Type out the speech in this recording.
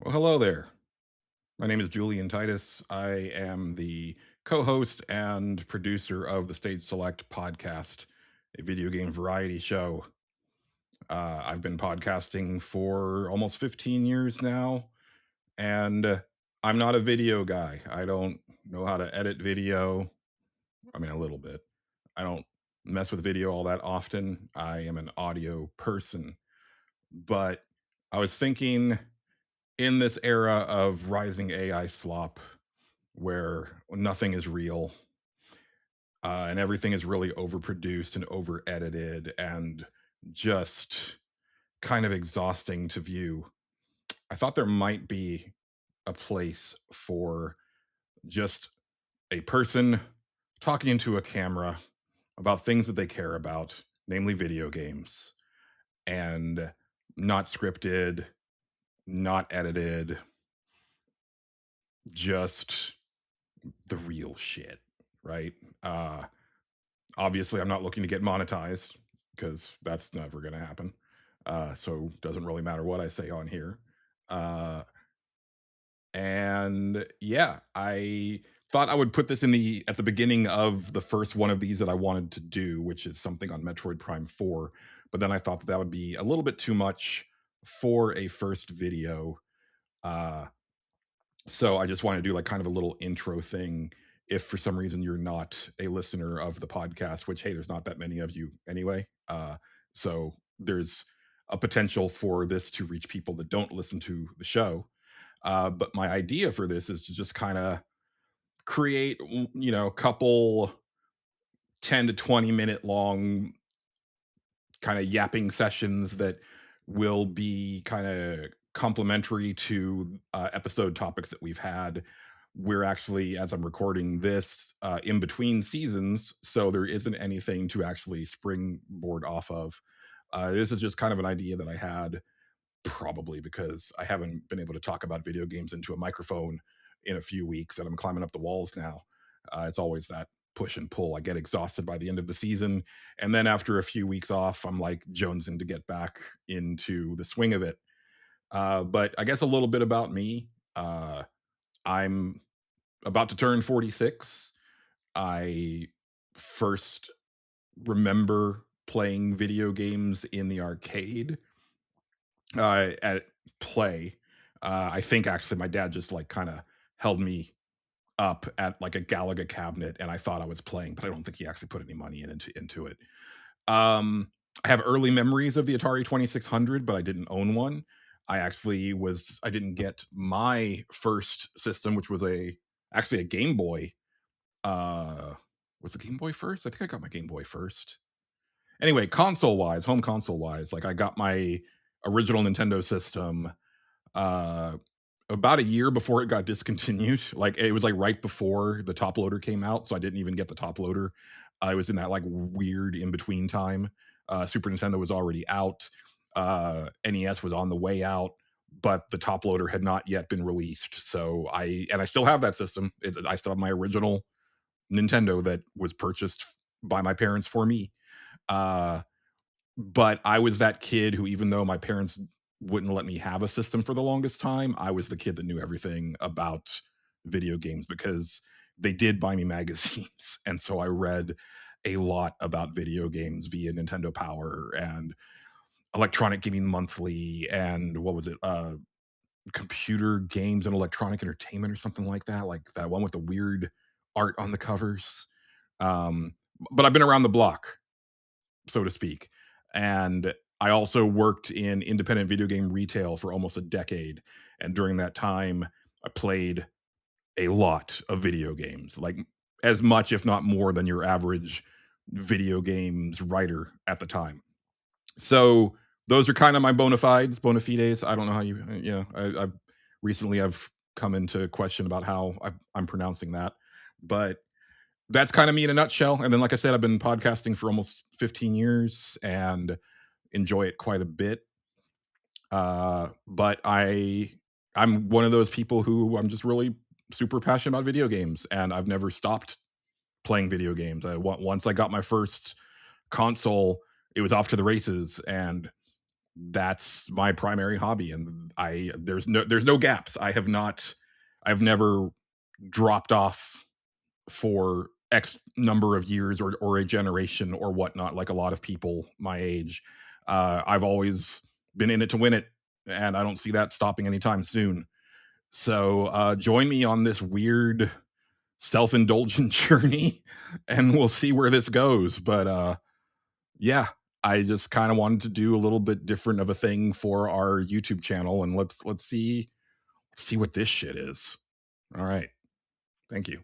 Well, hello there. My name is Julian Titus. I am the co host and producer of the Stage Select podcast, a video game variety show. I've been podcasting for almost 15 years now, and I'm not a video guy. I don't know how to edit video. I mean, a little bit. I don't mess with video all that often. I am an audio person. But I was thinking in this era of rising AI slop, where nothing is real and everything is really overproduced and over edited and just kind of exhausting to view. I thought there might be a place for just a person talking into a camera about things that they care about, namely video games, and not scripted, not edited, just the real shit, right? Uh, Obviously, I'm not looking to get monetized because that's never going to happen. So doesn't really matter what I say on here. Uh, and yeah, I thought I would put this in the at the beginning of the first one of these that I wanted to do, which is something on Metroid Prime 4. But then I thought that would be a little bit too much for a first video. Uh, so I just want to do like kind of a little intro thing. If for some reason you're not a listener of the podcast, which hey, there's not that many of you anyway. So there's a potential for this to reach people that don't listen to the show. But my idea for this is to just kind of create, a couple 10 to 20-minute long kind of yapping sessions that will be kind of complementary to episode topics that we've had. We're actually, as I'm recording this, in between seasons, so there isn't anything to actually springboard off of. This is just kind of an idea that I had, probably because I haven't been able to talk about video games into a microphone in a few weeks, and I'm climbing up the walls now. It's always that push and pull. I get exhausted by the end of the season, and then after a few weeks off, I'm like jonesing to get back into the swing of it. But I guess a little bit about me. I'm about to turn 46. I first remember playing video games in the arcade at play. I think actually my dad just like kind of held me up at like a Galaga cabinet, and I thought I was playing, but I don't think he actually put any money into it. I have early memories of the Atari 2600, but I didn't own one. I didn't get my first system, which was actually a Game Boy. Was the Game Boy first? I think I got my Game Boy first. Anyway, console wise, home console wise, like I got my original Nintendo system uh about a year before it got discontinued. Like it was like right before the top loader came out, so I didn't even get the top loader. I was in that like weird in between time. Super Nintendo was already out. NES was on the way out, but the top loader had not yet been released. So I still have that system. I still have my original Nintendo that was purchased by my parents for me. Uh, but I was that kid who, even though my parents wouldn't let me have a system for the longest time, I was the kid that knew everything about video games because they did buy me magazines. And so I read a lot about video games via Nintendo Power and Electronic Gaming Monthly and what was it? Computer Games and Electronic Entertainment or something like that. Like that one with the weird art on the covers. Um, but I've been around the block, so to speak. And I also worked in independent video game retail for almost a decade. And during that time, I played a lot of video games, like as much, if not more, than your average video games writer at the time. So those are kind of my bona fides. I don't know how you, I've recently I've come into question about how I'm pronouncing that, but that's kind of me in a nutshell. And then, like I said, I've been podcasting for almost 15 years and enjoy it quite a bit. But I'm one of those people who I'm just really super passionate about video games, and I've never stopped playing video games. Once I got my first console, it was off to the races, and that's my primary hobby, and there's no gaps. I've never dropped off for X number of years or a generation or whatnot, like a lot of people my age. I've always been in it to win it, and I don't see that stopping anytime soon. So join me on this weird self-indulgent journey, and we'll see where this goes. But yeah, I just kind of wanted to do a little bit different of a thing for our YouTube channel, and let's see what this shit is. All right. Thank you.